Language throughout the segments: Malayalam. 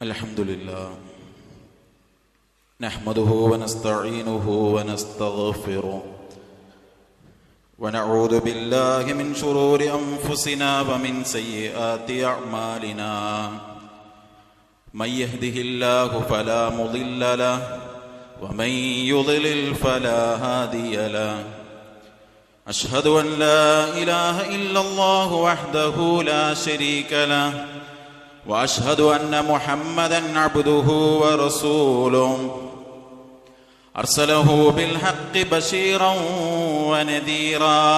Alhamdulillah. Nahmaduhu wa nasta'inuhu wa nastaghfiruh. Wa na'udhu billahi min shururi anfusina wa min sayyiati a'malina. Man yahdihillahu fala mudilla lahu wa man yudlil fala hadiya lahu. Ashhadu an la ilaha illallah wahdahu la sharika lahu. وأشهد أن محمدًا عبده ورسوله أرسله بالحق بشيرًا ونذيرًا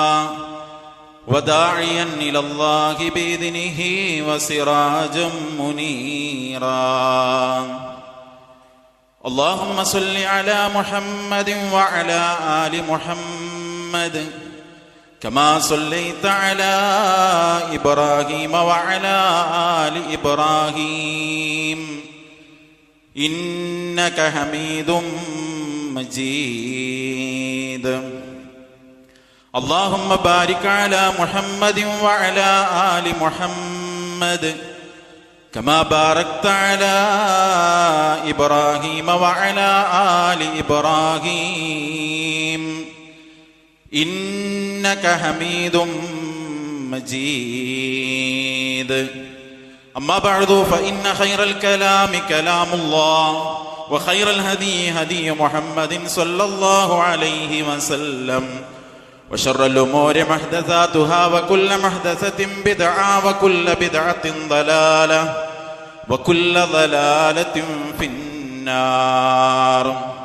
وداعيًا إلى الله بإذنه وسراجًا منيرًا اللهم صل على محمد وعلى آل محمد كما صليت على إبراهيم وعلى آل إبراهيم إنك حميد مجيد اللهم بارك على محمد وعلى آل محمد كما باركت على إبراهيم وعلى آل إبراهيم إنك حميد مجيد أما بعد فإن خير الكلام كلام الله وخير الهدي هدي محمد صلى الله عليه وسلم وشر الأمور محدثاتها وكل محدثة بدعة وكل بدعة ضلالة وكل ضلالة في النار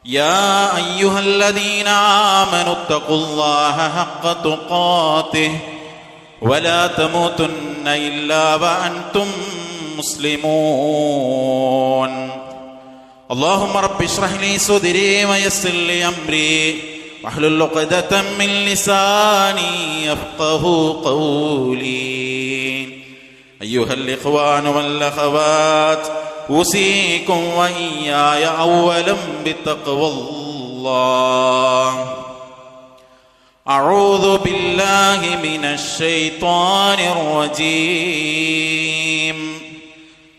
يا أيها الذين آمنوا اتقوا الله حق تقاته ولا تموتن إلا وأنتم مسلمون اللهم رب اشرح لي صدري ويسر لي أمري واحلل عقدة من لساني يفقهوا قولي أيها الإخوان والأخوات أوصيكم وإياي أولا بتقوى الله أعوذ بالله من الشيطان الرجيم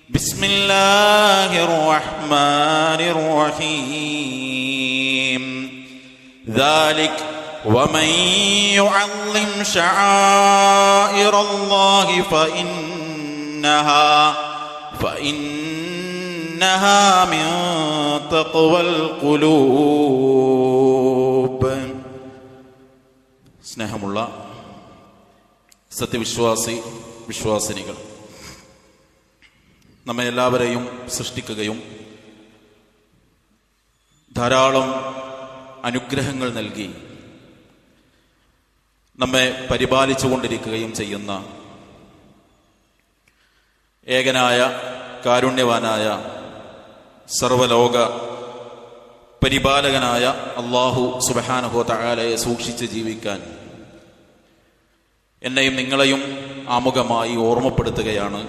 بسم الله الرحمن الرحيم ذلك ومن يعظم شعائر الله فإنها من تقوى القلوب. സ്നേഹമുള്ള വിശ്വാസിനികൾ, നമ്മെ എല്ലാവരെയും സൃഷ്ടിക്കുകയും ധാരാളം അനുഗ്രഹങ്ങൾ നൽകി നമ്മെ പരിപാലിച്ചു കൊണ്ടിരിക്കുകയും ചെയ്യുന്ന ഏകനായ കാരുണ്യവാനായ സർവലോക പരിപാലകനായ അല്ലാഹു സുബ്ഹാനഹു വ തആലയെ സൂക്ഷിച്ച് ജീവിക്കാൻ എന്നെയും നിങ്ങളെയും ആമുഖമായി ഓർമ്മപ്പെടുത്തുകയാണ്,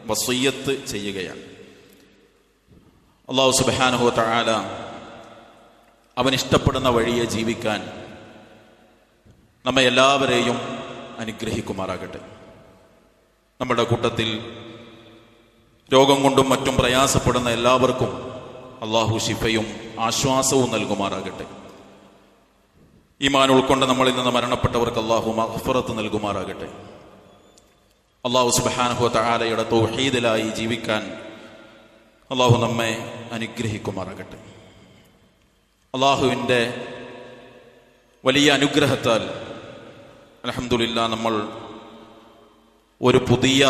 വസിയ്യത്ത് ചെയ്യുകയാണ്. അല്ലാഹു സുബ്ഹാനഹു വ തആല അവൻ ഇഷ്ടപ്പെടുന്ന വഴിയെ ജീവിക്കാൻ നമ്മെ എല്ലാവരെയും അനുഗ്രഹിക്കുമാറാകട്ടെ. നമ്മുടെ കൂട്ടത്തിൽ രോഗം കൊണ്ടും മറ്റും പ്രയാസപ്പെടുന്ന എല്ലാവർക്കും അല്ലാഹു ശിഫയും ആശ്വാസവും നൽകുമാറാകട്ടെ. ഈമാൻ ഉൾക്കൊണ്ട് നമ്മളിൽ നിന്ന് മരണപ്പെട്ടവർക്ക് അല്ലാഹു മഗ്ഫിറത്ത് നൽകുമാറാകട്ടെ. അല്ലാഹു സുബ്ഹാനഹു വ തആലയുടെ തൗഹീദിലായി ജീവിക്കാൻ അല്ലാഹു നമ്മെ അനുഗ്രഹിക്കുമാറാകട്ടെ. അല്ലാഹുവിൻ്റെ വലിയ അനുഗ്രഹത്താൽ അൽഹംദുലില്ലാഹ് നമ്മൾ ഒരു പുതിയ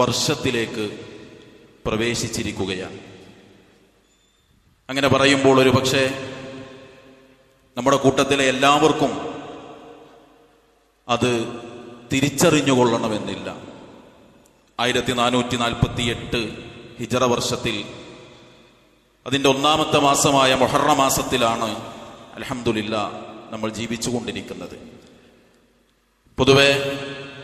വർഷത്തിലേക്ക് പ്രവേശിച്ചിരിക്കുകയാണ്. അങ്ങനെ പറയുമ്പോൾ ഒരു പക്ഷേ നമ്മുടെ കൂട്ടത്തിലെ എല്ലാവർക്കും അത് തിരിച്ചറിഞ്ഞുകൊള്ളണമെന്നില്ല. 1448 ഹിജറ വർഷത്തിൽ അതിൻ്റെ ഒന്നാമത്തെ മാസമായ മുഹറം മാസത്തിലാണ് അൽഹംദുലില്ലാഹ് നമ്മൾ ജീവിച്ചുകൊണ്ടിരിക്കുന്നത്. പൊതുവെ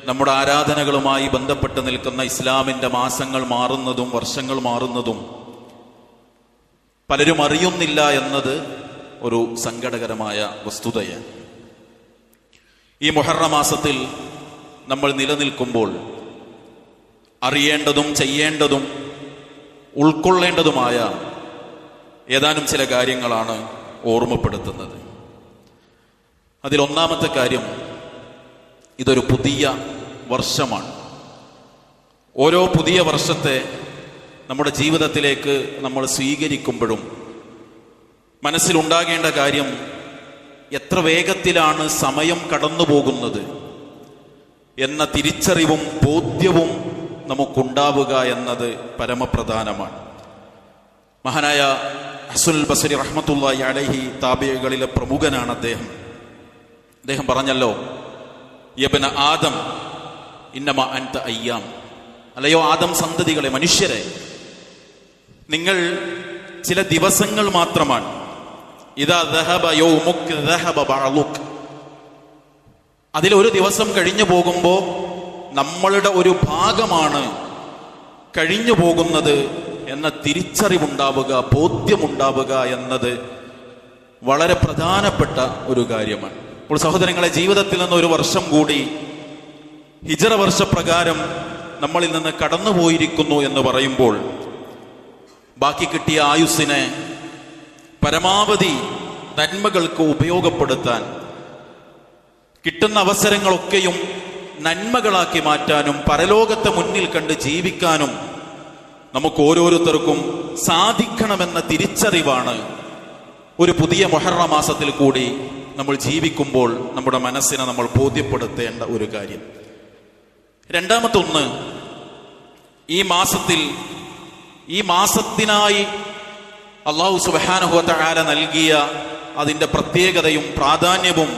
നമ്മുടെ ആരാധനകളുമായി ബന്ധപ്പെട്ട് നിൽക്കുന്ന ഇസ്ലാമിൻ്റെ മാസങ്ങൾ മാറുന്നതും വർഷങ്ങൾ മാറുന്നതും പലരും അറിയുന്നില്ല എന്നത് ഒരു സങ്കടകരമായ വസ്തുതയാണ്. ഈ മുഹറം മാസത്തിൽ നമ്മൾ നിലനിൽക്കുമ്പോൾ അറിയേണ്ടതും ചെയ്യേണ്ടതും ഉൾക്കൊള്ളേണ്ടതുമായ ഏതാനും ചില കാര്യങ്ങളാണ് ഓർമ്മപ്പെടുത്തുന്നത്. അതിലൊന്നാമത്തെ കാര്യം, ഇതൊരു പുതിയ വർഷമാണ്. ഓരോ പുതിയ വർഷത്തെ നമ്മുടെ ജീവിതത്തിലേക്ക് നമ്മൾ സ്വീകരിക്കുമ്പോഴും മനസ്സിലുണ്ടാകേണ്ട കാര്യം, എത്ര വേഗത്തിലാണ് സമയം കടന്നു പോകുന്നത് എന്ന തിരിച്ചറിവും ബോധ്യവും നമുക്കുണ്ടാവുക എന്നത് പരമപ്രധാനമാണ്. മഹാനായ ഹസനുൽ ബസരി റഹ്മത്തുള്ളാഹി അലൈഹി താബിഈകളിലെ പ്രമുഖനാണ് അദ്ദേഹം പറഞ്ഞല്ലോ, യബ്ന ആദം ഇന്നമാ അൻത അയ്യാം, അല്ലയോ ആദം സന്തതികളെ, മനുഷ്യരെ, നിങ്ങൾ ചില ദിവസങ്ങൾ മാത്രമാണ്. ഇദാ ദഹബ യൗമുക് ദഹബ ബഅളുക്, അതിലൊരു ദിവസം കഴിഞ്ഞു പോകുമ്പോൾ നമ്മളുടെ ഒരു ഭാഗമാണ് കഴിഞ്ഞു പോകുന്നത് എന്ന തിരിച്ചറിവുണ്ടാവുക, ബോധ്യമുണ്ടാവുക എന്നത് വളരെ പ്രധാനപ്പെട്ട ഒരു കാര്യമാണ്. അപ്പോൾ സഹോദരങ്ങളെ, ജീവിതത്തിൽ നിന്ന് ഒരു വർഷം കൂടി ഹിജ്റ വർഷപ്രകാരം നമ്മളിൽ നിന്ന് കടന്നുപോയിരിക്കുന്നു എന്ന് പറയുമ്പോൾ ബാക്കി കിട്ടിയ ആയുസ്സിനെ പരമാവധി നന്മകൾക്ക് ഉപയോഗപ്പെടുത്താൻ, കിട്ടുന്ന അവസരങ്ങളൊക്കെയും നന്മകളാക്കി മാറ്റാനും പരലോകത്തെ മുന്നിൽ കണ്ട് ജീവിക്കാനും നമുക്ക് ഓരോരുത്തർക്കും സാധിക്കണമെന്ന തിരിച്ചറിവാണ് ഒരു പുതിയ മുഹറം മാസത്തിൽ കൂടി നമ്മൾ ജീവിക്കുമ്പോൾ നമ്മുടെ മനസ്സിനെ നമ്മൾ ബോധ്യപ്പെടുത്തേണ്ട ഒരു കാര്യം. രണ്ടാമത്തൊന്ന്, ഈ മാസത്തിനായി അല്ലാഹു സുബ്ഹാനഹു വ തആല നൽകിയ അതിൻ്റെ പ്രത്യേകതയും പ്രാധാന്യവും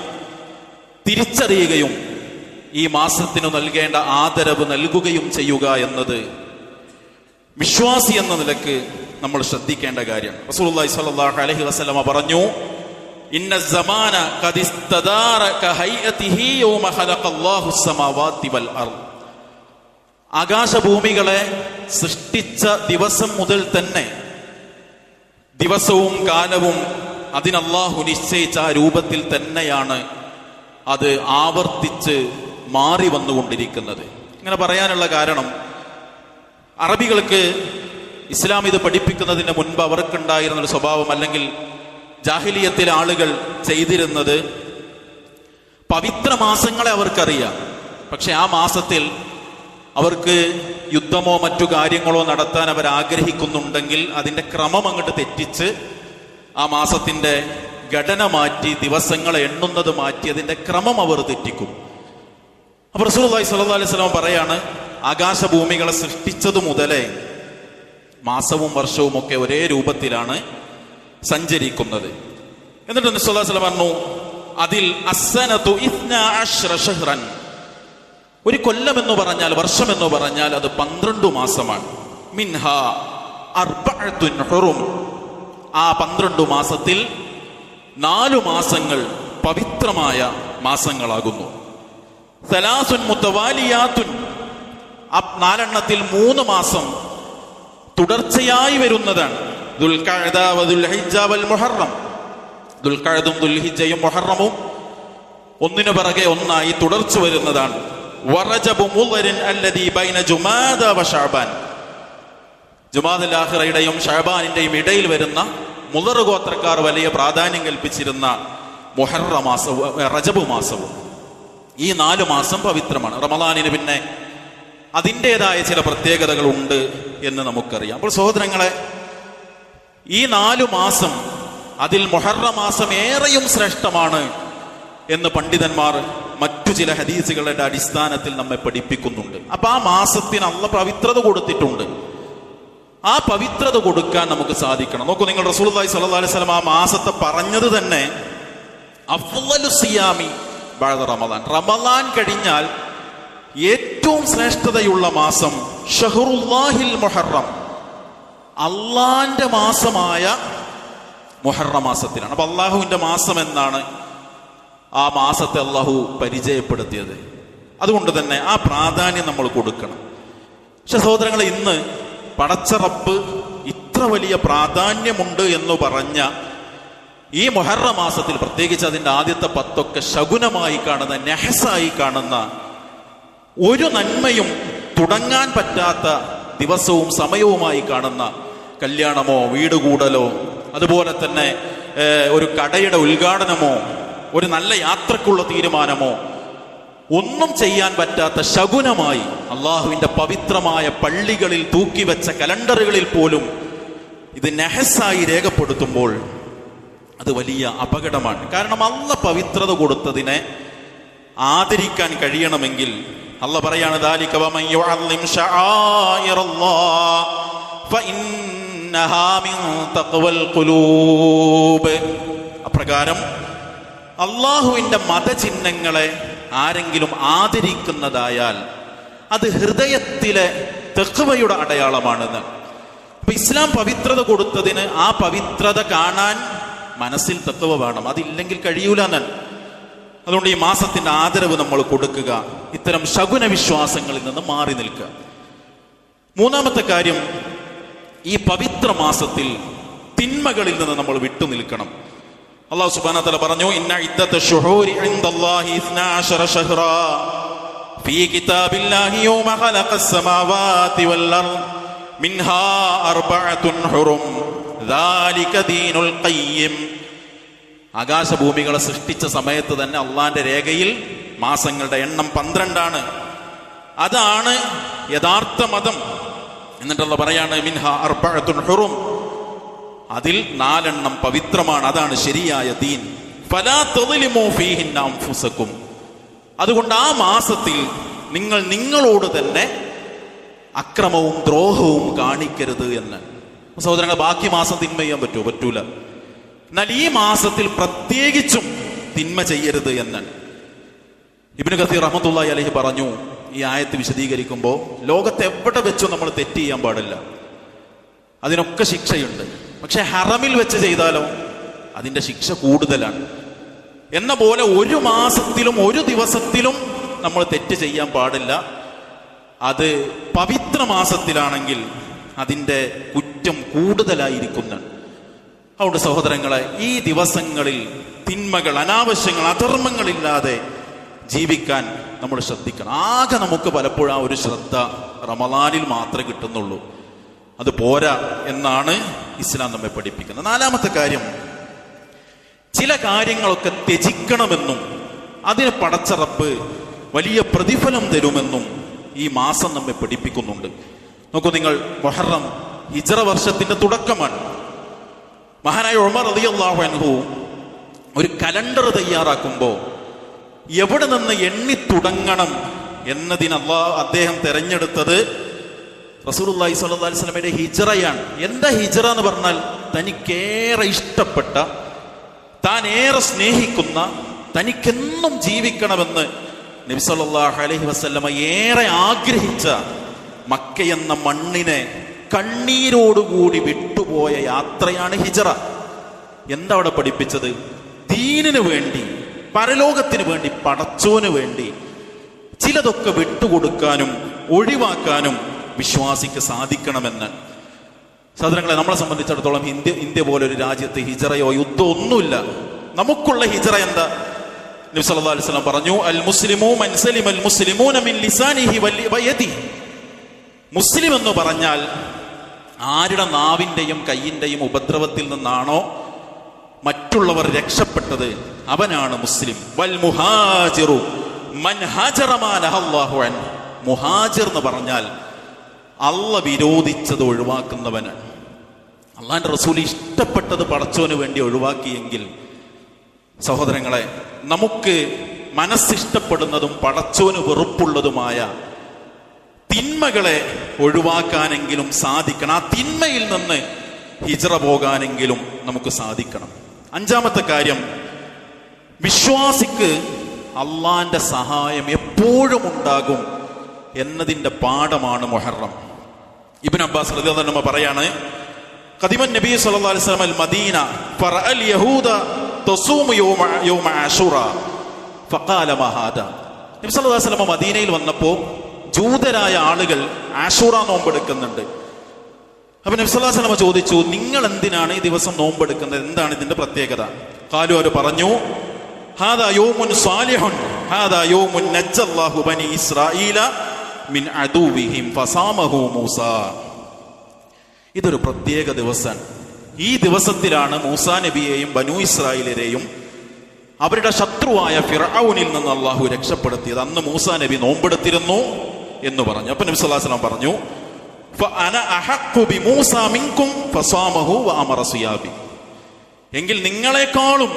തിരിച്ചറിയുകയും ഈ മാസത്തിന് നൽകേണ്ട ആദരവ് നൽകുകയും ചെയ്യുക എന്നത് വിശ്വാസി എന്ന നിലക്ക് നമ്മൾ ശ്രദ്ധിക്കേണ്ട കാര്യം. റസൂലുള്ളാഹി സ്വല്ലല്ലാഹു അലൈഹി വസല്ലമ പറഞ്ഞു, ഇന്ന സമാന ഖദ് ഇസ്തദാറ കഹൈഅതിഹി യൗമ ഖലഖല്ലാഹു സ്സമാവാതി വൽ അർദ്, ആകാശഭൂമികളെ സൃഷ്ടിച്ച ദിവസം മുതൽ തന്നെ ദിവസവും കാലവും അതിനല്ലാഹു നിശ്ചയിച്ച ആ രൂപത്തിൽ തന്നെയാണ് അത് ആവർത്തിച്ച് മാറി വന്നുകൊണ്ടിരിക്കുന്നത്. ഇങ്ങനെ പറയാനുള്ള കാരണം, അറബികൾക്ക് ഇസ്ലാം ഇത് പഠിപ്പിക്കുന്നതിന് മുൻപ് അവർക്കുണ്ടായിരുന്ന ഒരു സ്വഭാവം, അല്ലെങ്കിൽ ജാഹിലിയത്തിലെ ആളുകൾ ചെയ്തിരുന്നത്, പവിത്ര മാസങ്ങളെ അവർക്കറിയാം, പക്ഷെ ആ മാസത്തിൽ അവർക്ക് യുദ്ധമോ മറ്റു കാര്യങ്ങളോ നടത്താൻ അവർ ആഗ്രഹിക്കുന്നുണ്ടെങ്കിൽ അതിൻ്റെ ക്രമം അങ്ങോട്ട് തെറ്റിച്ച് ആ മാസത്തിൻ്റെ ഘടന മാറ്റി, ദിവസങ്ങളെ എണ്ണുന്നത് മാറ്റി, അതിൻ്റെ ക്രമം അവർ തെറ്റിക്കും. അപ്പോൾ റസൂലുള്ളാഹി സ്വല്ലല്ലാഹു അലൈഹി വസല്ലം പറയാണ്, ആകാശഭൂമികളെ സൃഷ്ടിച്ചതു മുതലേ മാസവും വർഷവും ഒക്കെ ഒരേ രൂപത്തിലാണ് സഞ്ചരിക്കുന്നത്. എന്നിട്ട് നബി സ്വല്ലല്ലാഹു അലൈഹി വസല്ലം പറഞ്ഞു, അതിൽ അസ്സനതു 12 ശഹ്റൻ, ഒരു കൊല്ലം എന്ന് പറഞ്ഞാൽ, വർഷം എന്ന് പറഞ്ഞാൽ അത് 12 മാസമാണ്. മിൻഹാ അർബഅത്തുൻ ഹുറും, ആ 12 മാസത്തിൽ 4 മാസങ്ങൾ പവിത്രമായ മാസങ്ങളാകുന്നു. സലാസുൻ മുതവാലിയാത്തുൻ, ആ 4 3 മാസം തുടർച്ചയായി വരുന്നതാണ്. ദുൽഖഅദ വദുൽഹിജ്ജ വൽ മുഹറം, ദുൽഖഅദും ദുൽഹിജ്ജയും മുഹറമും ഒന്നിനു പിറകെ ഒന്നായി തുടർച്ച വരുന്നതാണ്. വറജബു മുളരിൻ അല്ലദീ ബൈന ജുമാദ വ ശഅബാൻ, ജുമാദുൽ ആഖിറയുടെയും ശഅബാനിന്റെയും ഇടയിൽ വരുന്ന മുളർ ഗോത്രക്കാർ വലിയ പ്രാധാന്യം കൽപ്പിച്ചിരുന്ന മുഹറ മാസവും റജബ് മാസവും, ഈ 4 മാസം പവിത്രമാണ്. റമളാനിന് പിന്നെ അതിൻ്റെതായ ചില പ്രത്യേകതകൾ ഉണ്ട് എന്ന് നമുക്കറിയാം. അപ്പോൾ സഹോദരങ്ങളെ, ഈ 4 മാസം, അതിൽ മുഹറ മാസം ഏറെയും ശ്രേഷ്ഠമാണ് എന്ന് പണ്ഡിതന്മാർ മറ്റു ചില ഹദീസുകളുടെ അടിസ്ഥാനത്തിൽ നമ്മെ പഠിപ്പിക്കുന്നുണ്ട്. അപ്പൊ ആ മാസത്തിന് അല്ലാഹ് പവിത്രത കൊടുത്തിട്ടുണ്ട്. ആ പവിത്രത കൊടുക്കാൻ നമുക്ക് സാധിക്കണം. നോക്കൂ, നിങ്ങൾ റസൂലുള്ളാഹി സ്വല്ലല്ലാഹു അലൈഹി വസല്ലം ആ മാസത്തെ പറഞ്ഞത് തന്നെ അഫ്ളലു സിയാമി ബഅദ റമളാൻ, റമളാൻ കഴിഞ്ഞാൽ ഏറ്റവും ശ്രേഷ്ഠതയുള്ള മാസം ഷഹ്റുല്ലാഹിൽ മുഹറം, അള്ളാന്റെ മാസമായ മുഹറ മാസത്തിലാണ്. അപ്പൊ അള്ളാഹുവിന്റെ മാസം എന്നാണ് ആ മാസത്തെ അള്ളാഹു പരിചയപ്പെടുത്തിയത്. അതുകൊണ്ട് തന്നെ ആ പ്രാധാന്യം നമ്മൾ കൊടുക്കണം. പക്ഷെ സഹോദരങ്ങളെ, ഇന്ന് പടച്ച റബ്ബ് ഇത്ര വലിയ പ്രാധാന്യമുണ്ട് എന്ന് പറഞ്ഞ ഈ മുഹറ മാസത്തിൽ, പ്രത്യേകിച്ച് അതിൻ്റെ ആദ്യത്തെ 10 ശകുനമായി കാണുന്ന, നെഹസായി കാണുന്ന, ഒരു നന്മയും തുടങ്ങാൻ പറ്റാത്ത ദിവസവും സമയവുമായി കാണുന്ന കല്യാണമോ വീട് കൂടലോ അതുപോലെ തന്നെ ഒരു കടയുടെ ഉദ്ഘാടനമോ ഒരു നല്ല യാത്രക്കുള്ള തീരുമാനമോ ഒന്നും ചെയ്യാൻ പറ്റാത്ത ശകുനമായി അള്ളാഹുവിന്റെ പവിത്രമായ പള്ളികളിൽ തൂക്കിവെച്ച കലണ്ടറുകളിൽ പോലും ഇത് നഹസായി രേഖപ്പെടുത്തുമ്പോൾ അത് വലിയ അപകടമാണ്. കാരണം അള്ളാഹ് പവിത്രത കൊടുത്തതിനെ ആദരിക്കാൻ കഴിയണമെങ്കിൽ അള്ളാഹ് പറയാണ് ദാലിക വമൻ യുഅല്ലിം ശആയിറല്ലാഹ് ഫഇന്നഹാ മിൻ തഖ്വൽ ഖുലൂബ്. അപ്രകാരം അള്ളാഹുവിന്റെ മതചിഹ്നങ്ങളെ ആരെങ്കിലും ആദരിക്കുന്നതായാൽ അത് ഹൃദയത്തിലെ തഖ്വയുടെ അടയാളമാണെന്ന്. അപ്പൊ ഇസ്ലാം പവിത്രത കൊടുത്തതിന് ആ പവിത്രത കാണാൻ മനസ്സിൽ തഖ്വ വേണം. അതില്ലെങ്കിൽ കഴിയൂല എന്നാണ്. അതുകൊണ്ട് ഈ മാസത്തിന്റെ ആദരവ് നമ്മൾ കൊടുക്കുക, ഇത്തരം ശകുന വിശ്വാസങ്ങളിൽ നിന്ന് മാറി നിൽക്കുക. മൂന്നാമത്തെ കാര്യം, ഈ പവിത്ര മാസത്തിൽ തിന്മകളിൽ നിന്ന് നമ്മൾ വിട്ടുനിൽക്കണം. അല്ലാഹു സുബ്ഹാനഹു വ തആല പറഞ്ഞു, ഇന്ന ഇദ്ദത ശുഹൂരി ഇൻദല്ലാഹി 12 ശഹ്റാ ഫീ കിതാബില്ലാഹി യൗമ ഖലഖസ് സമാവാതി വൽ അർദ് മിൻഹാ അർബഅത്തുൻ ഹുറും ദാലിക ദീനുൽ ഖയ്യിം. ആകാശഭൂമികളെ സൃഷ്ടിച്ച സമയത്ത് തന്നെ അള്ളാന്റെ രേഖയിൽ മാസങ്ങളുടെ എണ്ണം 12 അതാണ് യഥാർത്ഥ മതം. എന്നിട്ടുള്ള പറയാണ് മിൻഹാ അർബഅത്തുൻ ഹുറും, അതിൽ 4 പവിത്രമാണ്, അതാണ് ശരിയായ ദീൻ. ഫലാ തദ്ലിമൂ ഫീഹിന്ന അൻഫുസകും, അതുകൊണ്ട് ആ മാസത്തിൽ നിങ്ങൾ നിങ്ങളോട് തന്നെ അക്രമവും ദ്രോഹവും കാണിക്കരുത് എന്ന്. സഹോദരങ്ങൾ, ബാക്കി മാസം തിന്മ ചെയ്യാൻ പറ്റുമോ? പറ്റൂല. എന്നാൽ ഈ മാസത്തിൽ പ്രത്യേകിച്ചും തിന്മ ചെയ്യരുത് എന്ന് ഇബ്നു കസീർ റഹ്മത്തുള്ളാഹി അലൈഹി പറഞ്ഞു. ഈ ആയത്ത് വിശദീകരിക്കുമ്പോൾ ലോകത്ത് എവിടെ വെച്ചോ നമ്മൾ തെറ്റ് ചെയ്യാൻ പാടില്ല, അതിനൊക്കെ ശിക്ഷയുണ്ട്. പക്ഷെ ഹറമിൽ വെച്ച് ചെയ്താലോ അതിന്റെ ശിക്ഷ കൂടുതലാണ്. എന്ന പോലെ ഒരു മാസത്തിലും ഒരു ദിവസത്തിലും നമ്മൾ തെറ്റ് ചെയ്യാൻ പാടില്ല. അത് പവിത്ര മാസത്തിലാണെങ്കിൽ അതിന്റെ കുറ്റം കൂടുതലായിരിക്കുന്നതാണ്. അതുകൊണ്ട് സഹോദരങ്ങളെ, ഈ ദിവസങ്ങളിൽ തിന്മകൾ, അനാവശ്യങ്ങൾ, അധർമ്മങ്ങളില്ലാതെ ജീവിക്കാൻ നമ്മൾ ശ്രദ്ധിക്കണം. ആകെ നമുക്ക് പലപ്പോഴും ആ ഒരു ശ്രദ്ധ റമളാനിൽ മാത്രമേ കിട്ടുന്നുള്ളൂ. അത് പോരാ എന്നാണ് ഇസ്ലാം നമ്മെ പഠിപ്പിക്കുന്നത്. നാലാമത്തെ കാര്യം, ചില കാര്യങ്ങളൊക്കെ ത്യജിക്കണമെന്നും അതിന് പടച്ച റബ്ബ് വലിയ പ്രതിഫലം തരുമെന്നും ഈ മാസം നമ്മെ പഠിപ്പിക്കുന്നുണ്ട്. നോക്കൂ നിങ്ങൾ, മുഹറം ഹിജ്റ വർഷത്തിന്റെ തുടക്കമാണ്. മഹാനായ ഉമർ റളിയല്ലാഹു അൻഹു ഒരു കലണ്ടർ തയ്യാറാക്കുമ്പോൾ എവിടെ നിന്ന് എണ്ണി തുടങ്ങണം എന്നതിന് അദ്ദേഹം തെരഞ്ഞെടുത്തത് റസൂലുള്ളാഹി സ്വല്ലല്ലാഹു അലൈഹി വസല്ലമയുടെ ഹിജ്റയാണ്. എന്താ ഹിജ്റ എന്ന് പറഞ്ഞാൽ, തനിക്കേറെ ഇഷ്ടപ്പെട്ട, താൻ ഏറെ സ്നേഹിക്കുന്ന, തനിക്കെന്നും ജീവിക്കണമെന്ന് നബി സല്ലല്ലാഹു അലൈഹി വസല്ലമ ഏറെ ആഗ്രഹിച്ച മക്ക എന്ന മണ്ണിനെ കണ്ണീരോടുകൂടി വിട്ടുപോയ യാത്രയാണ് ഹിജ്റ. എന്താ അവിടെ പഠിപ്പിച്ചത്? ദീനിന് വേണ്ടി, പരലോകത്തിന് വേണ്ടി, പടച്ചോന് വേണ്ടി ചിലതൊക്കെ വിട്ടുകൊടുക്കാനും ഒഴിവാക്കാനും വിശ്വാസിക്ക് സാധിക്കണമെന്ന്. സഹോദരങ്ങളെ, നമ്മളെ സംബന്ധിച്ചിടത്തോളം ഇന്ത്യ പോലൊരു രാജ്യത്ത് ഹിജ്റയോ യുദ്ധമോ ഒന്നുമില്ല. നമുക്കുള്ള ഹിജ്റ എന്താ? നബി സല്ലല്ലാഹു അലൈഹി വസല്ലം പറഞ്ഞു, അൽ മുസ്ലിമു മൻ സലിമൽ മുസ്ലിമൂന മിൻ ലിസാനിഹി വയദിഹി. മുസ്ലിം എന്ന് പറഞ്ഞാൽ ആരുടെ നാവിന്റെയും കയ്യിന്റെയും ഉപദ്രവത്തിൽ നിന്നാണോ മറ്റുള്ളവർ രക്ഷപ്പെട്ടത് അവനാണ് മുസ്ലിം. വൽ മുഹാജിറു മൻ ഹാജറ മാ നഹല്ലാഹു അൻഹു. മുഹാജിർ എന്ന് പറഞ്ഞാൽ അള്ളാഹ് വിരോധിച്ചത് ഒഴിവാക്കുന്നവനാണ്. അള്ളാഹിന്റെ റസൂൽ ഇഷ്ടപ്പെട്ടത് പടച്ചോന് വേണ്ടി ഒഴിവാക്കിയെങ്കിൽ, സഹോദരങ്ങളെ, നമുക്ക് മനസ്സിഷ്ടപ്പെടുന്നതും പടച്ചോന് വെറുപ്പുള്ളതുമായ തിന്മകളെ ഒഴിവാക്കാനെങ്കിലും സാധിക്കണം. ആ തിന്മയിൽ നിന്ന് ഹിജ്റ പോകാനെങ്കിലും നമുക്ക് സാധിക്കണം. അഞ്ചാമത്തെ കാര്യം, വിശ്വാസിക്ക് അള്ളാന്റെ സഹായം എപ്പോഴും ഉണ്ടാകും എന്നതിന്റെ പാഠമാണ് മുഹറം. ഇബ്നു അബ്ബാസ് റളിയല്ലാഹു അൻഹു പറയാണ്, ഖദിമൻ നബി സല്ലല്ലാഹു അലൈഹി വസല്ലം അൽ മദീന ഫറഅൽ യഹൂദ തസൂമു യൗമ ആശുറ ഫഖാല മാ ഹാദാ. നബി സല്ലല്ലാഹു അലൈഹി വസല്ലം മദീനയിൽ വന്നപ്പോൾ ജൂതരായ ആളുകൾ ആശുറ നോമ്പെടുക്കുന്നുണ്ട്. അപ്പൊ നബി സല്ലല്ലാഹു അലൈഹി വസല്ലം ചോദിച്ചു, നിങ്ങൾ എന്തിനാണ് ഈ ദിവസം നോമ്പെടുക്കുന്നത്? എന്താണ് ഇതിന്റെ പ്രത്യേകത? ഖാലു, അവർ പറഞ്ഞു, ഹാദാ യൗമുൻ സാലിഹുൻ ഹാദാ യൗമുൻ നജ്ജല്ലാഹു ബനി ഇസ്രായീല മിൻ അദുവിഹിം ഫസാമഹു മൂസ. ഇതൊരു പ്രത്യേക ദിവസമാണ്. ഈ ദിവസത്തിലാണ് മൂസാ നബിയെയും ബനൂ ഇസ്രായേലരെയും അവരുടെ ശത്രുവായ ഫിർഔനിൽ നിന്ന് അള്ളാഹു രക്ഷപ്പെടുത്തിയത്. അന്ന് മൂസാ നബി നോമ്പെടുത്തിരുന്നു എന്ന് പറഞ്ഞു. അപ്പൊ നബി സല്ലല്ലാഹു അലൈഹി വസല്ലം പറഞ്ഞു, ഫഅന അഹഖു ബിമൂസാ മിൻകും ഫസാമഹു വഅമറ സിയാബി. എങ്കിൽ നിങ്ങളെക്കാളും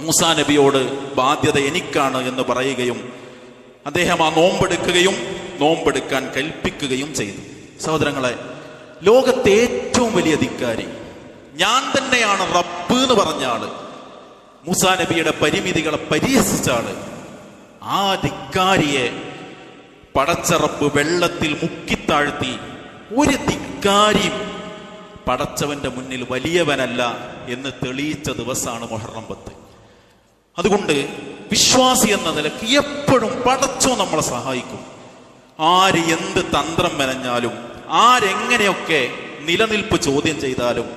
മൂസാ നബിയോട് ബാധ്യത എനിക്കാണ് എന്ന് പറയുകയും അദ്ദേഹം ആ നോമ്പെടുക്കുകയും നോമ്പെടുക്കാൻ കൽപ്പിക്കുകയും ചെയ്തു. സഹോദരങ്ങളെ, ലോകത്തെ ഏറ്റവും വലിയ ധിക്കാരി, ഞാൻ തന്നെയാണ് റബ്ബ് എന്ന് പറഞ്ഞ ആള്, മൂസാ നബിയുടെ പരിമിതികളെ പരിഹസിച്ച ആള്, ആ ധിക്കാരിയെ പടച്ച റബ്ബ് വെള്ളത്തിൽ മുക്കിത്താഴ്ത്തി. ഒരു ധിക്കാരിയും പടച്ചവന്റെ മുന്നിൽ വലിയവനല്ല എന്ന് തെളിയിച്ച ദിവസമാണ് മുഹറം 10. അതുകൊണ്ട് വിശ്വാസി എന്ന നിലയ്ക്ക് എപ്പോഴും പടച്ചോ നമ്മളെ സഹായിക്കും. ആര് എന്ത് തന്ത്രം മെനഞ്ഞാലും, ആരെങ്ങനെയൊക്കെ നിലനിൽപ്പ് ചോദ്യം ചെയ്താലും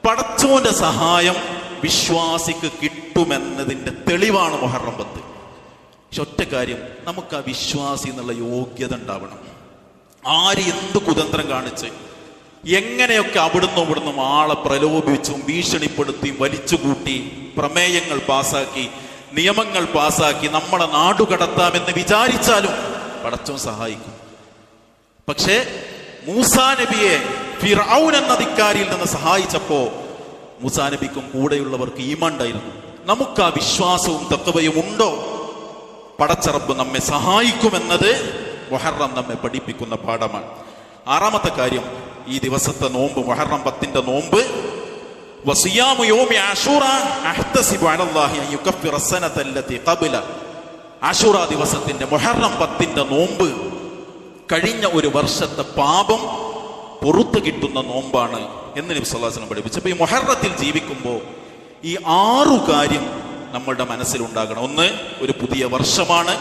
പടച്ചോന്റെ സഹായം വിശ്വാസിക്ക് കിട്ടുമെന്നതിന്റെ തെളിവാണ് മുഹറം 10. പക്ഷെ ഒറ്റ കാര്യം, നമുക്ക് ആ വിശ്വാസി എന്നുള്ള യോഗ്യത ഉണ്ടാവണം. ആര് എന്ത് കുതന്ത്രം കാണിച്ച് എങ്ങനെയൊക്കെ അവിടുന്ന് ഇവിടുന്നും ആളെ പ്രലോഭിച്ചും ഭീഷണിപ്പെടുത്തിയും വലിച്ചുകൂട്ടി പ്രമേയങ്ങൾ പാസാക്കി നിയമങ്ങൾ പാസാക്കി നമ്മളെ നാടുകടത്താമെന്ന് വിചാരിച്ചാലും പടച്ചോൻ സഹായിക്കും. പക്ഷേ മൂസാ നബിയെ ഫിർഔൻ എന്ന ധിക്കാരിയിൽ നിന്ന് സഹായിച്ചപ്പോ മൂസാ നബിക്കും കൂടെയുള്ളവർക്ക് ഈമാൻ ഉണ്ടായിരുന്നു. നമുക്ക് ആ വിശ്വാസവും തഖ്വയും ഉണ്ടോ? പടച്ച റബ്ബ് നമ്മെ സഹായിക്കുമെന്നത് മുഹറം നമ്മെ പഠിപ്പിക്കുന്ന പാഠമാണ്. 6ാമത്തെ കാര്യം, ഈ ദിവസത്തെ നോമ്പ്, മുഹറം 10 നോമ്പ്, വസിയാമു യൗമി ആശൂറ അഹ്തസിബു അലല്ലാഹി അൻ യുകഫിറ അസ്സനത അല്ലതി ഖബല. ആശൂറ ദിവസത്തിന്റെ, മുഹറം 10 നോമ്പ് കഴിഞ്ഞ ഒരു വർഷത്തെ പാപം പുറത്തു കിട്ടുന്ന നോമ്പാണ് എന്ന് നബി സല്ലല്ലാഹു അലൈഹി വസല്ലം പഠിപ്പിച്ചു. അപ്പൊ ഈ മുഹറത്തിൽ ജീവിക്കുമ്പോൾ ഈ 6 കാര്യം നമ്മളുടെ മനസ്സിലുണ്ടാകണം. ഒന്ന്, ഒരു പുതിയ വർഷമാണ്.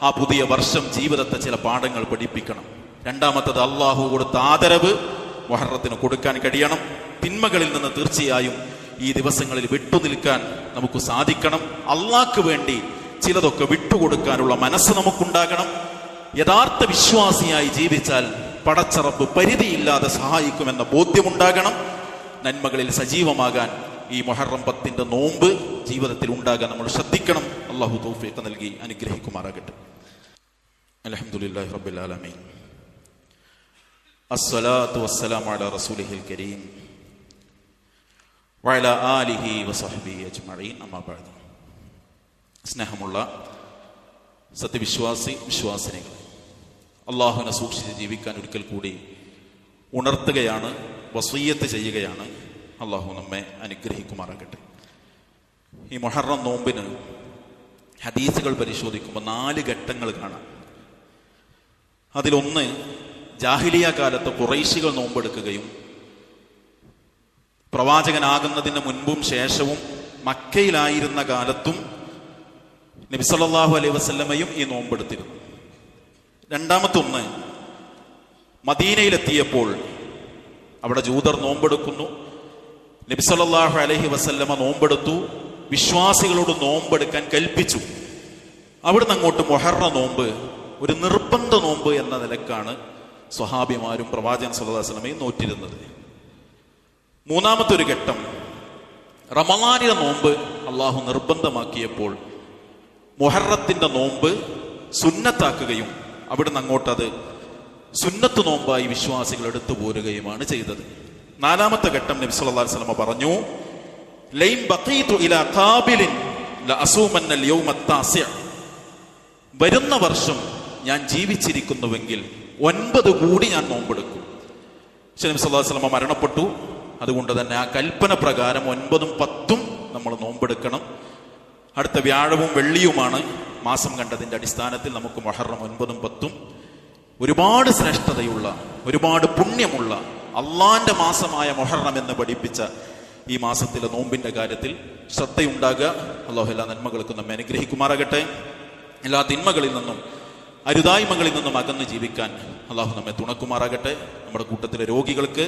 ആ പുതിയ വർഷം ജീവിതത്തെ ചില പാഠങ്ങൾ പഠിപ്പിക്കണം. രണ്ടാമത്തത്, അള്ളാഹു കൊടുത്ത ആദരവ് മുഹറത്തിന് കൊടുക്കാൻ കഴിയണം. തിന്മകളിൽ നിന്ന് തീർച്ചയായും ഈ ദിവസങ്ങളിൽ വിട്ടുനിൽക്കാൻ നമുക്ക് സാധിക്കണം. അള്ളാഹ്ക്ക് വേണ്ടി ചിലതൊക്കെ വിട്ടുകൊടുക്കാനുള്ള മനസ്സ് നമുക്കുണ്ടാകണം. യഥാർത്ഥ വിശ്വാസിയായി ജീവിച്ചാൽ പടച്ച റബ്ബ് പരിധിയില്ലാതെ സഹായിക്കുമെന്ന ബോധ്യമുണ്ടാകണം. നന്മകളിൽ സജീവമാകാൻ ഈ മുഹറം 10 നോമ്പ് ജീവിതത്തിൽ ഉണ്ടാകാൻ നമ്മൾ ശ്രദ്ധിക്കണം. അള്ളാഹു തൗഫീഖ് നൽകി അനുഗ്രഹിക്കുമാറാകട്ടെ. അൽഹംദുലില്ലാഹി റബ്ബിൽ ആലമീൻ. അസ്സലാത്തു വസ്സലാമു അലാ റസൂലിഹിൽ കരീം വഅലാ ആലിഹി വസഹ്ബിഹി അജ്മഈൻ. അമ്മാ ബഅദ്. സ്നേഹമുള്ള വിശ്വാസിനികൾ, അള്ളാഹുവിനെ സൂക്ഷിച്ച് ജീവിക്കാൻ ഒരിക്കൽ കൂടി ഉണർത്തുകയാണ്, വസിയ്യത്ത് ചെയ്യുകയാണ്. അള്ളാഹു നമ്മെ അനുഗ്രഹിക്കുമാറാകട്ടെ. ഈ മുഹറം നോമ്പിന് ഹദീസുകൾ പരിശോധിക്കുമ്പോൾ 4 ഘട്ടങ്ങൾ കാണാം. അതിലൊന്ന്, ജാഹിലിയ കാലത്ത് ഖുറൈശികൾ നോമ്പെടുക്കുകയും പ്രവാചകനാകുന്നതിന് മുൻപും ശേഷവും മക്കയിലായിരുന്ന കാലത്തും നബി സല്ലല്ലാഹു അലൈഹി വസല്ലമയും ഈ നോമ്പെടുത്തിരുന്നു. രണ്ടാമത്തൊന്ന്, മദീനയിലെത്തിയപ്പോൾ അവിടെ ജൂതർ നോമ്പെടുക്കുന്നു. നബി സല്ലല്ലാഹു അലൈഹി വസല്ലമ നോമ്പെടുത്തു. വിശ്വാസികളോട് നോമ്പെടുക്കാൻ കൽപ്പിച്ചു. അവിടുന്ന് അങ്ങോട്ട് മുഹറം നോമ്പ് ഒരു നിർബന്ധ നോമ്പ് എന്ന നിലക്കാണ് സ്വഹാബിമാരും പ്രവാചകൻ സല്ലല്ലാഹു അലൈഹി വസല്ലമയും നോറ്റിരുന്നത്. മൂന്നാമത്തെ ഒരു ഘട്ടം, റമളാനിലെ നോമ്പ് അള്ളാഹു നിർബന്ധമാക്കിയപ്പോൾ മുഹറത്തിന്റെ നോമ്പ് സുന്നത്താക്കുകയും അവിടുന്ന് അങ്ങോട്ടത് സുന്നത്ത് നോമ്പായി വിശ്വാസികൾ എടുത്തു പോരുകയുമാണ് ചെയ്തത്. നാലാമത്തെ ഘട്ടം നബി സല്ലല്ലാഹു അലൈഹി വസല്ലമ പറഞ്ഞു, ലൈൻ ബഖീതു ഇലാ ഖാബിലിൻ ലഅസൂമന്നൽ യൗമ അത്താസിഅ. വരുന്ന വർഷം ഞാൻ ജീവിച്ചിരിക്കുന്നുവെങ്കിൽ 9 കൂടി ഞാൻ നോമ്പെടുക്കും. പക്ഷേ നബി സല്ലല്ലാഹു അലൈഹി വസല്ലമ മരണപ്പെട്ടു. അതുകൊണ്ട് തന്നെ ആ കൽപ്പന പ്രകാരം 9ഉം 10ഉം നമ്മൾ നോമ്പെടുക്കണം. അടുത്ത വ്യാഴവും വെള്ളിയുമാണ് മാസം കണ്ടതിന്റെ അടിസ്ഥാനത്തിൽ നമുക്ക് മുഹറം 9ഉം 10ഉം ഒരുപാട് ശ്രേഷ്ഠതയുള്ള, ഒരുപാട് പുണ്യമുള്ള അള്ളാന്റെ മാസമായ മുഹറം എന്ന് പഠിപ്പിച്ച ഈ മാസത്തിലെ നോമ്പിന്റെ കാര്യത്തിൽ ശ്രദ്ധയുണ്ടാകുക. അല്ലാഹു എല്ലാ നന്മകൾക്കും നമ്മെ അനുഗ്രഹിക്കുമാറാകട്ടെ. എല്ലാ തിന്മകളിൽ നിന്നും അരുതായ്മകളിൽ നിന്നും അകന്ന് ജീവിക്കാൻ അള്ളാഹു നമ്മെ തുണക്കുമാറാകട്ടെ. നമ്മുടെ കൂട്ടത്തിലെ രോഗികൾക്ക്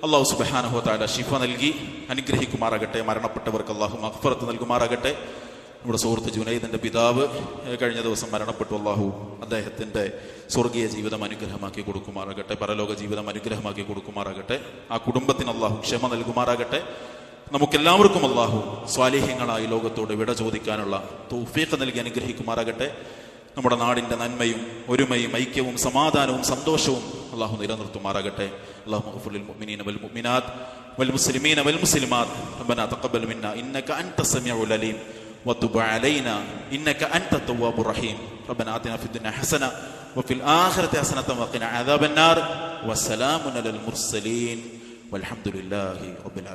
അള്ളാഹു സുബ്ഹാനഹു വ തആല ശിഫ നൽകി അനുഗ്രഹിക്കുമാറാകട്ടെ. മരണപ്പെട്ടവർക്ക് അള്ളാഹു മഗ്ഫിറത്ത് നൽകുമാറാകട്ടെ. നമ്മുടെ സുഹൃത്ത് ജുനൈദിന്റെ പിതാവ് കഴിഞ്ഞ ദിവസം മരണപ്പെട്ടു. അല്ലാഹു അദ്ദേഹത്തിന്റെ സ്വർഗീയ ജീവിതം അനുഗ്രഹമാക്കി കൊടുക്കുമാറാകട്ടെ, പരലോക ജീവിതം അനുഗ്രഹമാക്കി കൊടുക്കുമാറാകട്ടെ. ആ കുടുംബത്തിന് അല്ലാഹു ക്ഷമ നൽകുമാറാകട്ടെ. നമുക്കെല്ലാവർക്കും അല്ലാഹു സ്വാലിഹ്യങ്ങളായി ലോകത്തോട് വിട ചോദിക്കാനുള്ള തൗഫീഖ് നൽകി അനുഗ്രഹിക്കുമാറാകട്ടെ. നമ്മുടെ നാടിന്റെ നന്മയും ഒരുമയും ഐക്യവും സമാധാനവും സന്തോഷവും അല്ലാഹു നിലനിർത്തുമാറാകട്ടെ. അല്ലാഹു ഗഫൂർ ലിൽ മുഅ്മിനീന വൽ മുഅ്മിനാത്ത് വൽ മുസ്ലിമീന വൽ മുസ്ലിമാത്ത് റബ്ബനാ തഖബ്ബൽ മിന്നാ ഇന്നക അൻത സമീഉൽ അലീം വതുബ് അലൈനാ ഇന്നക അൻത തവ്വാബുർ റഹീം. റബ്ബനാ ആതിനാ ഫിദ് ദുനിയാ ഹസന വഫിൽ ആഖിറതി ഹസനത വഖിനാ അദാബന്നാർ. വസ്സലാമുൻ അലൽ മുർസലീൻ വൽഹംദുലില്ലാഹി റബ്ബിൽ ആലമീൻ.